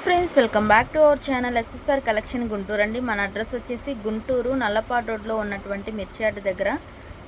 Friends, welcome back to our channel SSR collection Guntur అండి. మన address వచ్చేసి గుంటూరు నల్లపాడు రోడ్లో ఉన్నటువంటి మిర్చి యార్డ్ దగ్గర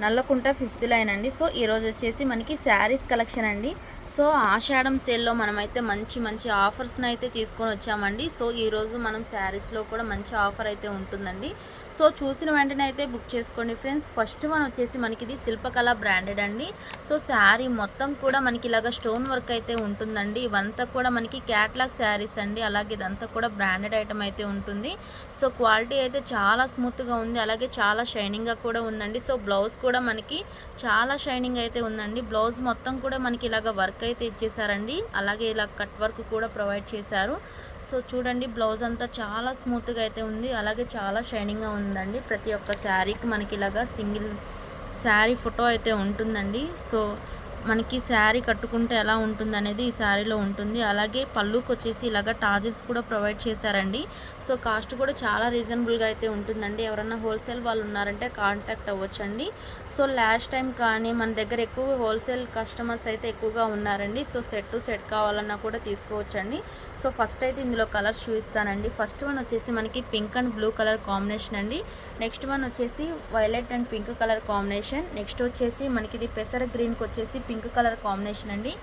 నల్లకుంట 5th లైన్ అండి. సో ఈరోజు వచ్చేసి మనకి శారీస్ కలెక్షన్ అండి. సో ఆషాఢం సేల్లో మనమైతే మంచి ఆఫర్స్ని అయితే తీసుకొని వచ్చామండి. సో ఈరోజు మనం శారీస్లో కూడా మంచి ఆఫర్ అయితే ఉంటుందండి. సో చూసిన వెంటనే అయితే బుక్ చేసుకోండి ఫ్రెండ్స్. ఫస్ట్ వన్ వచ్చేసి మనకి ఇది శిల్పకళ బ్రాండెడ్ అండి. సో శారీ మొత్తం కూడా మనకి ఇలాగ స్టోన్ వర్క్ అయితే ఉంటుందండి. ఇవంతా కూడా మనకి క్యాట్లాగ్ శారీస్ అండి. అలాగే ఇదంతా కూడా బ్రాండెడ్ ఐటమ్ అయితే ఉంటుంది. సో క్వాలిటీ అయితే చాలా స్మూత్గా ఉంది, అలాగే చాలా షైనింగ్గా కూడా ఉందండి. సో బ్లౌజ్ కూడా మనకి చాలా షైనింగ్ అయితే ఉందండి. బ్లౌజ్ మొత్తం కూడా మనకి ఇలాగ వర్క్ అయితే ఇచ్చేసారండి. అలాగే ఇలా కట్ వర్క్ కూడా ప్రొవైడ్ చేశారు. సో చూడండి, బ్లౌజ్ అంతా చాలా స్మూత్గా అయితే ఉంది, అలాగే చాలా షైనింగ్గా ఉందండి. ప్రతి ఒక్క శారీకి మనకి ఇలాగ సింగిల్ శారీ ఫోటో అయితే ఉంటుందండి. సో మనకి శారీ కట్టుకుంటే ఎలా ఉంటుంది అనేది ఈ శారీలో ఉంటుంది. అలాగే పళ్ళుకి వచ్చేసి ఇలాగ టాజిల్స్ కూడా ప్రొవైడ్ చేశారండి. సో కాస్ట్ కూడా చాలా రీజనబుల్గా అయితే ఉంటుందండి. ఎవరన్నా హోల్సేల్ వాళ్ళు ఉన్నారంటే కాంటాక్ట్ అవ్వచ్చండి. సో లాస్ట్ టైం కానీ మన దగ్గర ఎక్కువ హోల్సేల్ కస్టమర్స్ అయితే ఎక్కువగా ఉన్నారండి. సో సెట్ కావాలన్నా కూడా తీసుకోవచ్చండి. సో ఫస్ట్ అయితే ఇందులో కలర్స్ చూపిస్తానండి. ఫస్ట్ వన్ వచ్చేసి మనకి pink and blue colour combination అండి. నెక్స్ట్ వన్ వచ్చేసి violet and pink colour combination. Next వచ్చేసి మనకి ఇది పెసర గ్రీన్కి వచ్చేసి పింక్ కలర్ కాంబినేషన్ అండి.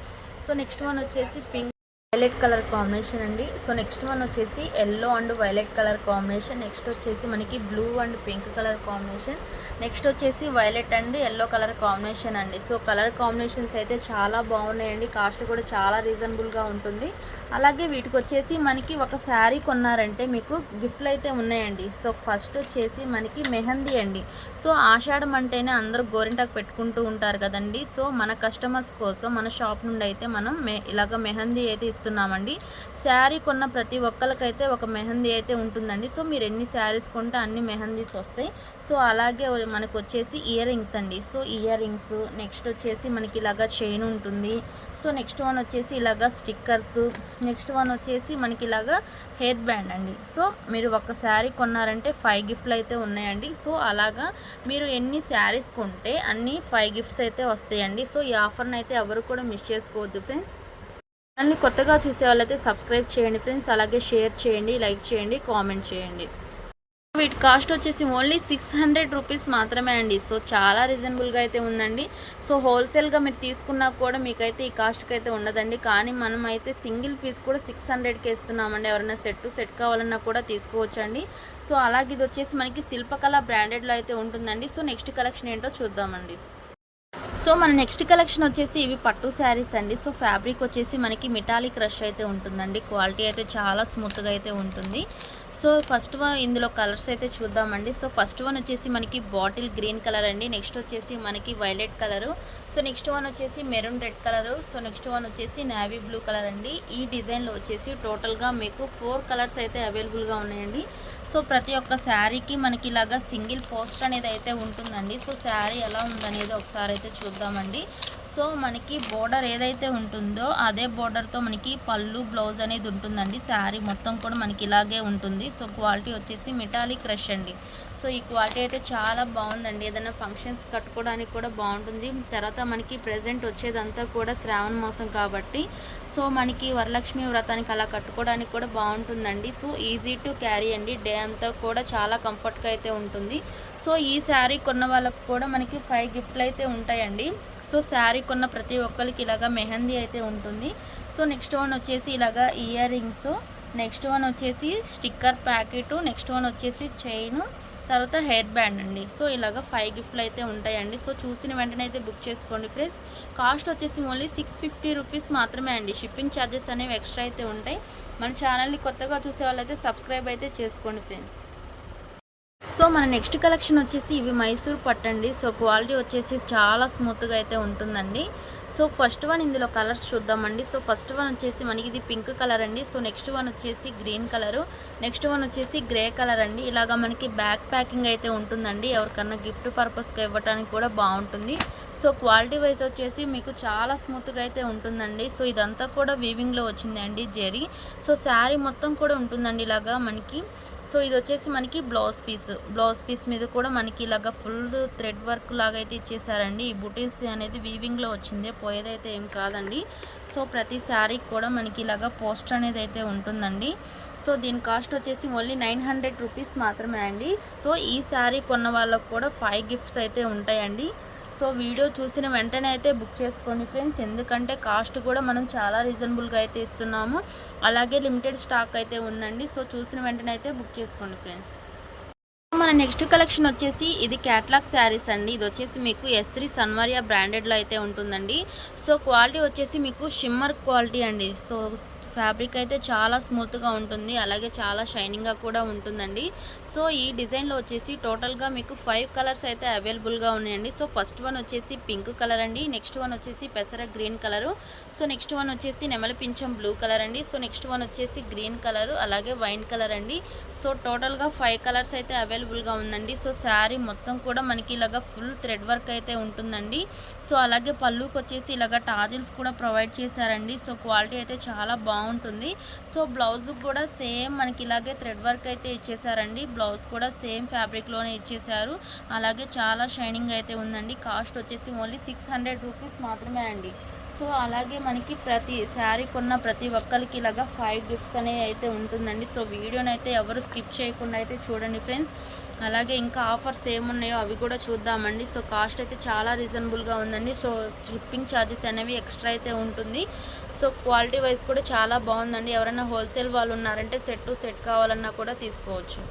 సో నెక్స్ట్ వన్ వచ్చేసి పింక్ వైలెట్ కలర్ కాంబినేషన్ అండి. సో నెక్స్ట్ వన్ వచ్చేసి yellow and violet colour combination. Next వచ్చేసి మనకి blue and pink colour combination. Next వచ్చేసి violet and yellow colour combination అండి. సో కలర్ కాంబినేషన్స్ అయితే చాలా బాగున్నాయండి. కాస్ట్ కూడా చాలా రీజనబుల్గా ఉంటుంది. అలాగే వీటికి వచ్చేసి మనకి ఒక శారీ కొన్నారంటే మీకు గిఫ్ట్లు అయితే ఉన్నాయండి. సో ఫస్ట్ వచ్చేసి మనకి మెహందీ అండి. సో ఆషాఢం అంటేనే అందరూ గోరింటాకు పెట్టుకుంటూ ఉంటారు కదండి. సో మన కస్టమర్స్ కోసం మన షాప్ నుండి అయితే మనం ఇలాగ మెహందీ అయితే ఇస్తున్నామండి. శారీ కొన్న ప్రతి ఒక్కరికైతే ఒక మెహందీ అయితే ఉంటుందండి. సో మీరు ఎన్ని శారీస్ కొంటే అన్ని మెహందీస్ వస్తాయి. సో అలాగే మనకు వచ్చేసి ఇయర్ రింగ్స్ అండి. సో ఇయర్ రింగ్స్, నెక్స్ట్ వచ్చేసి మనకి ఇలాగా చైన్ ఉంటుంది. సో నెక్స్ట్ వన్ వచ్చేసి ఇలాగా స్టిక్కర్స్, నెక్స్ట్ వన్ వచ్చేసి మనకి ఇలాగా హెయిర్ బ్యాండ్ అండి. సో మీరు ఒక శారీ కొన్నారంటే 5 గిఫ్ట్లు అయితే ఉన్నాయండి. సో అలాగా మీరు ఎన్ని శారీస్ కొంటే అన్ని 5 గిఫ్ట్స్ అయితే వస్తాయండి. సో ఈ ఆఫర్ని అయితే ఎవరు కూడా మిస్ చేసుకోవద్దు ఫ్రెండ్స్. ఛానల్ని కొత్తగా చూసే వాళ్ళైతే సబ్స్క్రైబ్ చేయండి ఫ్రెండ్స్. అలాగే షేర్ చేయండి, లైక్ చేయండి, కామెంట్ చేయండి. వీటి కాస్ట్ వచ్చేసి ఓన్లీ 600 రూపీస్ మాత్రమే అండి. సో చాలా రీజనబుల్గా అయితే ఉందండి. సో హోల్సేల్గా మీరు తీసుకున్నా కూడా మీకైతే ఈ కాస్ట్కి అయితే ఉండదండి. కానీ మనం అయితే సింగిల్ పీస్ కూడా 600కి ఇస్తున్నామండి. ఎవరైనా సెట్ కావాలన్నా కూడా తీసుకోవచ్చండి. సో అలాగే ఇది వచ్చేసి మనకి శిల్పకళ బ్రాండెడ్లో అయితే ఉంటుందండి. సో నెక్స్ట్ కలెక్షన్ ఏంటో చూద్దామండి. సో మన నెక్స్ట్ కలెక్షన్ వచ్చేసి ఇవి పట్టు శారీస్ అండి. సో ఫ్యాబ్రిక్ వచ్చేసి మనకి మెటాలిక్ రష్ అయితే ఉంటుందండి. క్వాలిటీ అయితే చాలా స్మూత్గా అయితే ఉంటుంది. సో ఫస్ట్ వన్ ఇందులో కలర్స్ అయితే చూద్దామండి. సో ఫస్ట్ వన్ వచ్చేసి మనకి బాటిల్ గ్రీన్ కలర్ అండి. నెక్స్ట్ వచ్చేసి మనకి violet colour. So next one వచ్చేసి maroon red colour. So next one వచ్చేసి నేవీ బ్లూ కలర్ అండి. ఈ డిజైన్లో వచ్చేసి టోటల్గా మీకు 4 కలర్స్ అయితే అవైలబుల్గా ఉన్నాయండి. సో ప్రతి ఒక్క శారీకి మనకి ఇలాగా సింగిల్ పోస్టర్ అనేది అయితే ఉంటుందండి. సో శారీ ఎలా ఉందనేది ఒకసారి అయితే చూద్దామండి. సో మనకి బోర్డర్ ఏదైతే ఉంటుందో అదే బోర్డర్తో మనకి పళ్ళు, బ్లౌజ్ అనేది ఉంటుందండి. శారీ మొత్తం కూడా మనకి ఇలాగే ఉంటుంది. సో క్వాలిటీ వచ్చేసి మెటాలిక్ రష్ అండి. సో ఈ క్వాలిటీ అయితే చాలా బాగుందండి. ఏదైనా ఫంక్షన్స్ కట్టుకోవడానికి కూడా బాగుంటుంది. తర్వాత మనకి ప్రెజెంట్ వచ్చేదంతా కూడా శ్రావణ మాసం కాబట్టి సో మనకి వరలక్ష్మి వ్రతానికి అలా కట్టుకోవడానికి కూడా బాగుంటుందండి. సో ఈజీ టు క్యారీ అండి. డే అంతా కూడా చాలా కంఫర్ట్గా అయితే ఉంటుంది. సో ఈ శారీ కొన్న వాళ్ళకు కూడా మనకి 5 గిఫ్ట్లు అయితే ఉంటాయండి. సో శారీ కొన్న ప్రతి ఒక్కరికి ఇలాగా మెహందీ అయితే ఉంటుంది. సో నెక్స్ట్ వన్ వచ్చేసి ఇలాగా ఇయర్ రింగ్స్, నెక్స్ట్ వన్ వచ్చేసి స్టిక్కర్ ప్యాకెట్, నెక్స్ట్ వన్ వచ్చేసి చైన్, తర్వాత హెయిర్ బ్యాండ్ అండి. సో ఇలాగ 5 గిఫ్ట్లు అయితే ఉంటాయండి. సో చూసిన వెంటనే అయితే బుక్ చేసుకోండి ఫ్రెండ్స్. కాస్ట్ వచ్చేసి ఓన్లీ 650 రూపీస్ మాత్రమే అండి. షిప్పింగ్ ఛార్జెస్ అనేవి ఎక్స్ట్రా అయితే ఉంటాయి. మన ఛానల్ని కొత్తగా చూసే వాళ్ళైతే సబ్స్క్రైబ్ అయితే చేసుకోండి ఫ్రెండ్స్. సో మన నెక్స్ట్ కలెక్షన్ వచ్చేసి ఇవి మైసూర్ పట్టండి. సో క్వాలిటీ వచ్చేసి చాలా స్మూత్గా అయితే ఉంటుందండి. సో ఫస్ట్ వన్ ఇందులో కలర్స్ చూద్దామండి. సో ఫస్ట్ వన్ వచ్చేసి మనకి ఇది పింక్ కలర్ అండి. సో నెక్స్ట్ వన్ వచ్చేసి గ్రీన్ కలరు, నెక్స్ట్ వన్ వచ్చేసి గ్రే కలర్ అండి. ఇలాగా మనకి బ్యాక్ ప్యాకింగ్ అయితే ఉంటుందండి. ఎవరికన్నా గిఫ్ట్ పర్పస్గా ఇవ్వడానికి కూడా బాగుంటుంది. సో క్వాలిటీ వైజ్ వచ్చేసి మీకు చాలా స్మూత్గా అయితే ఉంటుందండి. సో ఇదంతా కూడా వీవింగ్లో వచ్చిందండి జెరీ. సో శారీ మొత్తం కూడా ఉంటుందండి ఇలాగా మనకి సో ఇది వచ్చేసి మనకి బ్లౌజ్ పీస్ మీద కూడా మనకి ఇలాగా ఫుల్ థ్రెడ్ వర్క్ లాగా అయితే ఇచ్చేసారండి. ఈ బుటీస్ అనేది వీవింగ్లో వచ్చింది, పోయేదైతే ఏం కాదండి. సో ప్రతి శారీకి కూడా మనకి ఇలాగా పోస్టర్ అనేది అయితే ఉంటుందండి. సో దీని కాస్ట్ వచ్చేసి ఓన్లీ 900 రూపీస్ మాత్రమే అండి. సో ఈ శారీ కొన్న వాళ్ళకు కూడా 5 గిఫ్ట్స్ అయితే ఉంటాయండి. సో వీడియో చూసిన వెంటనే అయితే బుక్ చేసుకోండి ఫ్రెండ్స్, ఎందుకంటే కాస్ట్ కూడా మనం చాలా రీజనబుల్గా అయితే ఇస్తున్నాము. అలాగే లిమిటెడ్ స్టాక్ అయితే ఉందండి. సో చూసిన వెంటనే అయితే బుక్ చేసుకోండి ఫ్రెండ్స్. మన నెక్స్ట్ కలెక్షన్ వచ్చేసి ఇది క్యాట్లాగ్ శారీస్ అండి. ఇది వచ్చేసి మీకు S3 సన్వారియా బ్రాండెడ్లో అయితే ఉంటుందండి. సో క్వాలిటీ వచ్చేసి మీకు షిమ్మర్ క్వాలిటీ అండి. సో ఫ్యాబ్రిక్ అయితే చాలా స్మూత్గా ఉంటుంది, అలాగే చాలా షైనింగ్గా కూడా ఉంటుందండి. సో ఈ డిజైన్లో వచ్చేసి టోటల్గా మీకు 5 కలర్స్ అయితే అవైలబుల్గా ఉన్నాయండి. సో ఫస్ట్ వన్ వచ్చేసి పింక్ కలర్ అండి, నెక్స్ట్ వన్ వచ్చేసి పెసర green colour, so next one వచ్చేసి నెమలి పింఛం బ్లూ కలర్ అండి, సో నెక్స్ట్ వన్ వచ్చేసి గ్రీన్ కలరు, అలాగే వైన్ కలర్ అండి. సో టోటల్గా 5 కలర్స్ అయితే అవైలబుల్గా ఉందండి. సో శారీ మొత్తం కూడా మనకి ఇలాగా ఫుల్ థ్రెడ్ వర్క్ అయితే ఉంటుందండి. సో అలాగే పళ్ళుకి వచ్చేసి ఇలాగ టాజిల్స్ కూడా ప్రొవైడ్ చేశారండి. సో క్వాలిటీ అయితే చాలా బాగుంటుంది. సో బ్లౌజ్ కూడా సేమ్ మనకి ఇలాగే థ్రెడ్ వర్క్ అయితే ఇచ్చేసారండి. బ్లౌజ్ కూడా సేమ్ ఫ్యాబ్రిక్లోనే ఇచ్చేసారు, అలాగే చాలా షైనింగ్ అయితే ఉందండి. కాస్ట్ వచ్చేసి ఓన్లీ 600 రూపీస్ మాత్రమే అండి. సో అలాగే మనకి ప్రతి శారీ కొన్న ప్రతి ఒక్కరికి ఇలాగా 5 గిఫ్ట్స్ అనేవి అయితే ఉంటుందండి. సో వీడియోని అయితే ఎవరు స్కిప్ చేయకుండా అయితే చూడండి ఫ్రెండ్స్. అలాగే ఇంకా ఆఫర్స్ ఏమున్నాయో అవి కూడా చూద్దామండి. సో కాస్ట్ అయితే చాలా రీజనబుల్గా ఉందండి. సో షిప్పింగ్ ఛార్జెస్ అనేవి ఎక్స్ట్రా అయితే ఉంటుంది. సో క్వాలిటీ వైజ్ కూడా చాలా బాగుందండి. ఎవరైనా హోల్సేల్ వాళ్ళు ఉన్నారంటే సెట్ టు సెట్ కావాలన్నా కూడా తీసుకోవచ్చు.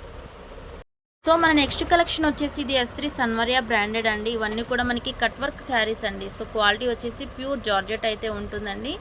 సో మన నెక్స్ట్ కలెక్షన్ వచ్చేసి ఇది S3 సన్వారియా బ్రాండెడ్ అండి. ఇవన్నీ కూడా మనకి కట్ వర్క్ శారీస్ అండి. సో క్వాలిటీ వచ్చేసి ప్యూర్ జార్జెట్ అయితే ఉంటుందండి.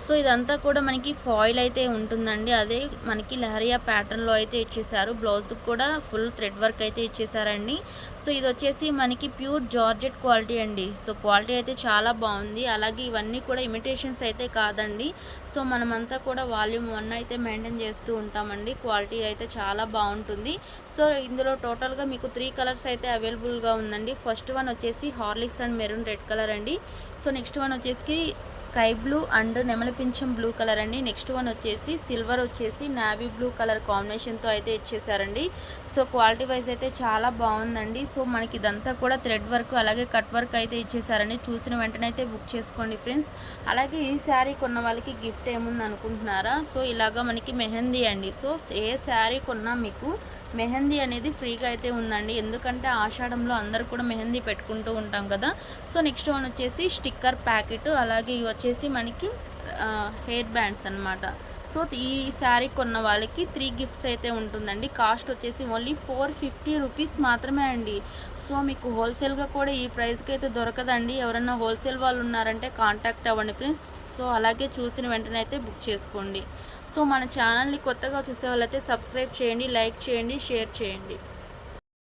సో ఇదంతా కూడా మనకి ఫాయిల్ అయితే ఉంటుందండి. అదే మనకి లహరియా ప్యాటర్న్లో అయితే ఇచ్చేసారు. బ్లౌజ్ కూడా ఫుల్ థ్రెడ్ వర్క్ అయితే ఇచ్చేసారండి. సో ఇది వచ్చేసి మనకి ప్యూర్ జార్జెట్ క్వాలిటీ అండి. సో క్వాలిటీ అయితే చాలా బాగుంది. అలాగే ఇవన్నీ కూడా ఇమిటేషన్స్ అయితే కాదండి. సో మనమంతా కూడా వాల్యూమ్ 1 అయితే మెయింటైన్ చేస్తూ ఉంటామండి. క్వాలిటీ అయితే చాలా బాగుంటుంది. సో ఇందులో టోటల్గా మీకు 3 కలర్స్ అయితే అవైలబుల్గా ఉందండి. ఫస్ట్ వన్ వచ్చేసి Horlicks and maroon red colour అండి. సో నెక్స్ట్ వన్ వచ్చేసి స్కై బ్లూ అండ్ నెమలి పింఛం బ్లూ కలర్ అండి. నెక్స్ట్ వన్ వచ్చేసి సిల్వర్ వచ్చేసి నావీ బ్లూ కలర్ కాంబినేషన్తో అయితే ఇచ్చేసారండి. సో క్వాలిటీ వైజ్ అయితే చాలా బాగుందండి. సో మనకి ఇదంతా కూడా థ్రెడ్ వర్క్ అలాగే కట్ వర్క్ అయితే ఇచ్చేసారండి. చూసిన వెంటనే అయితే బుక్ చేసుకోండి ఫ్రెండ్స్. అలాగే ఈ శారీ కొన్న వాళ్ళకి గిఫ్ట్ ఏముంది అనుకుంటున్నారా? సో ఇలాగా మనకి మెహందీ అండి. సో ఏ శారీ కొన్నా మీకు మెహందీ అనేది ఫ్రీగా అయితే ఉందండి, ఎందుకంటే ఆషాఢంలో అందరూ కూడా మెహందీ పెట్టుకుంటూ ఉంటాం కదా. సో నెక్స్ట్ వన్ వచ్చేసి స్టిక్కర్ ప్యాకెట్, అలాగే ఇవి వచ్చేసి మనకి హెయిర్ బ్యాండ్స్ అనమాట. సో ఈ శారీ కొన్న వాళ్ళకి 3 గిఫ్ట్స్ అయితే ఉంటుందండి. కాస్ట్ వచ్చేసి ఓన్లీ 450 రూపీస్ మాత్రమే అండి. సో మీకు హోల్సేల్గా కూడా ఈ ప్రైస్కి అయితే దొరకదండి. ఎవరైనా హోల్సేల్ వాళ్ళు ఉన్నారంటే కాంటాక్ట్ అవ్వండి ఫ్రెండ్స్. సో అలాగే చూసిన వెంటనే అయితే బుక్ చేసుకోండి. సో మన ఛానల్ని కొత్తగా చూసే వాళ్ళైతే సబ్స్క్రైబ్ చేయండి, లైక్ చేయండి, షేర్ చేయండి.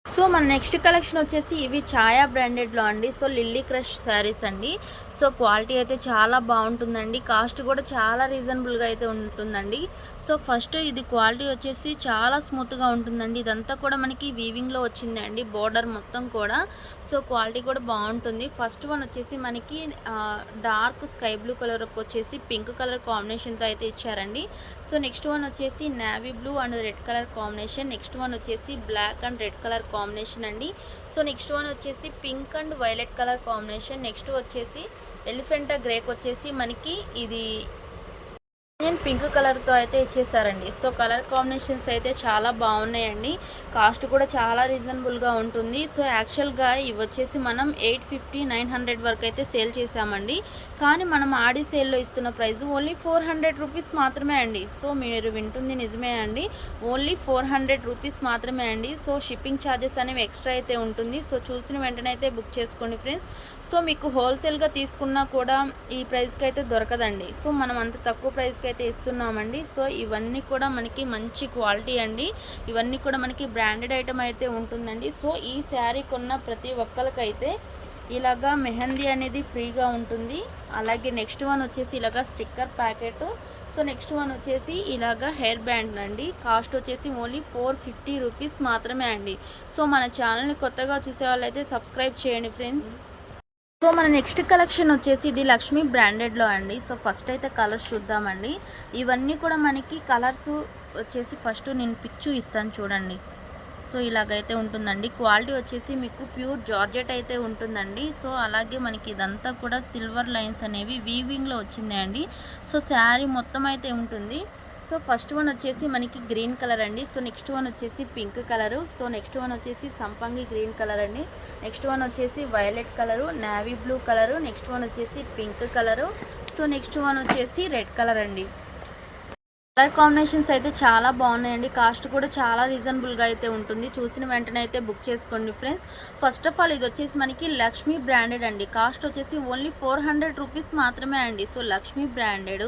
సో మన నెక్స్ట్ కలెక్షన్ వచ్చేసి ఇవి ఛాయా బ్రాండెడ్లో అండి. సో లిల్లీ క్రష్ శారీస్ అండి. సో క్వాలిటీ అయితే చాలా బాగుంటుందండి. కాస్ట్ కూడా చాలా రీజనబుల్గా అయితే ఉంటుందండి. సో ఫస్ట్ ఇది క్వాలిటీ వచ్చేసి చాలా స్మూత్గా ఉంటుందండి. ఇదంతా కూడా మనకి వీవింగ్లో వచ్చింది అండి, బోర్డర్ మొత్తం కూడా. సో క్వాలిటీ కూడా బాగుంటుంది. ఫస్ట్ వన్ వచ్చేసి మనకి డార్క్ స్కై బ్లూ కలర్కి వచ్చేసి పింక్ కలర్ కాంబినేషన్తో అయితే ఇచ్చారండి. సో నెక్స్ట్ వన్ వచ్చేసి navy blue and red colour combination. Next one వచ్చేసి black and red colour combination అండి. సో నెక్స్ట్ వన్ వచ్చేసి pink and violet colour combination. Next వచ్చేసి ఎలిఫెంటా గ్రేక్ వచ్చేసి మనకి ఇది పింక్ కలర్తో అయితే ఇచ్చేసారండి. సో కలర్ కాంబినేషన్స్ అయితే చాలా బాగున్నాయండి. కాస్ట్ కూడా చాలా రీజనబుల్గా ఉంటుంది. సో యాక్చువల్గా ఇవి వచ్చేసి మనం 850, 900 వరకు అయితే సేల్ చేసామండి. కానీ మనం ఆడి సేల్లో ఇస్తున్న ప్రైస్ ఓన్లీ 400 రూపీస్ మాత్రమే అండి. సో మీరు వింటుంది నిజమే అండి, ఓన్లీ 400 రూపీస్ మాత్రమే అండి. సో షిప్పింగ్ ఛార్జెస్ అనేవి ఎక్స్ట్రా అయితే ఉంటుంది. సో చూసిన వెంటనే అయితే బుక్ చేసుకోండి ఫ్రెండ్స్. సో మీకు హోల్సేల్గా తీసుకున్నా కూడా ఈ ప్రైస్కి అయితే దొరకదండి. సో మనం అంత తక్కువ ప్రైస్కి అయితే ఇస్తున్నామండి. సో ఇవన్నీ కూడా మనకి మంచి క్వాలిటీ అండి. ఇవన్నీ కూడా మనకి బ్రాండెడ్ ఐటమ్ అయితే ఉంటుందండి. సో ఈ శారీ కొన్న ప్రతి ఒక్కరికైతే ఇలాగా మెహందీ అనేది ఫ్రీగా ఉంటుంది. అలాగే నెక్స్ట్ వన్ వచ్చేసి ఇలాగా sticker packet. So next one వచ్చేసి ఇలాగా హెయిర్ బ్యాండ్ అండి. కాస్ట్ వచ్చేసి ఓన్లీ 450 రూపీస్ మాత్రమే అండి. సో మన ఛానల్ని కొత్తగా చూసే వాళ్ళైతే సబ్స్క్రైబ్ చేయండి ఫ్రెండ్స్. సో మన నెక్స్ట్ కలెక్షన్ వచ్చేసి ఇది లక్ష్మీ బ్రాండెడ్లో అండి. సో ఫస్ట్ అయితే కలర్స్ చూద్దామండి. ఇవన్నీ కూడా మనకి కలర్స్ వచ్చేసి ఫస్ట్ నేను పిక్ చూపిస్తాను చూడండి. సో ఇలాగైతే ఉంటుందండి. క్వాలిటీ వచ్చేసి మీకు ప్యూర్ జార్జెట్ అయితే ఉంటుందండి. సో అలాగే మనకి ఇదంతా కూడా సిల్వర్ లైన్స్ అనేవి వీవింగ్లో వచ్చింది అండి. సో శారీ మొత్తం అయితే ఉంటుంది. సో ఫస్ట్ వన్ వచ్చేసి మనకి గ్రీన్ కలర్ అండి. సో నెక్స్ట్ వన్ వచ్చేసి pink colour. So next one వచ్చేసి సంపంగి గ్రీన్ కలర్ అండి. నెక్స్ట్ వన్ వచ్చేసి violet colour, navy blue colour. Next one వచ్చేసి pink colour. So next one వచ్చేసి రెడ్ కలర్ అండి. కలర్ కాంబినేషన్స్ అయితే చాలా బాగున్నాయండి. కాస్ట్ కూడా చాలా రీజనబుల్గా అయితే ఉంటుంది. చూసిన వెంటనే అయితే బుక్ చేసుకోండి ఫ్రెండ్స్. ఫస్ట్ ఆఫ్ ఆల్ ఇది వచ్చేసి మనకి లక్ష్మీ బ్రాండెడ్ అండి. కాస్ట్ వచ్చేసి ఓన్లీ 400 రూపీస్ మాత్రమే అండి. సో లక్ష్మీ బ్రాండెడ్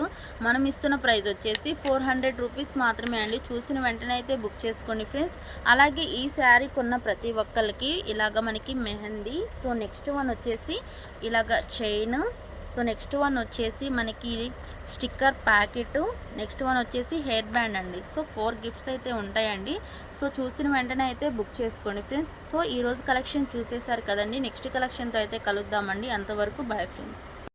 మనం ఇస్తున్న ప్రైస్ వచ్చేసి 400 రూపీస్ మాత్రమే అండి. చూసిన వెంటనే అయితే బుక్ చేసుకోండి ఫ్రెండ్స్. అలాగే ఈ శారీ కొన్న ప్రతి ఒక్కరికి ఇలాగ మనకి మెహందీ. సో నెక్స్ట్ వన్ వచ్చేసి ఇలాగ చైన్. సో నెక్స్ట్ వన్ వచ్చేసి మనకి స్టిక్కర్ ప్యాకెట్. నెక్స్ట్ వన్ వచ్చేసి హెయిర్ బ్యాండ్ అండి. సో 4 గిఫ్ట్స్ అయితే ఉంటాయండి. సో చూసిన వెంటనే అయితే బుక్ చేసుకోండి ఫ్రెండ్స్. సో ఈరోజు కలెక్షన్ చూసేసారు కదండి. నెక్స్ట్ కలెక్షన్తో అయితే కలుద్దామండి. అంతవరకు బాయ్ ఫ్రెండ్స్.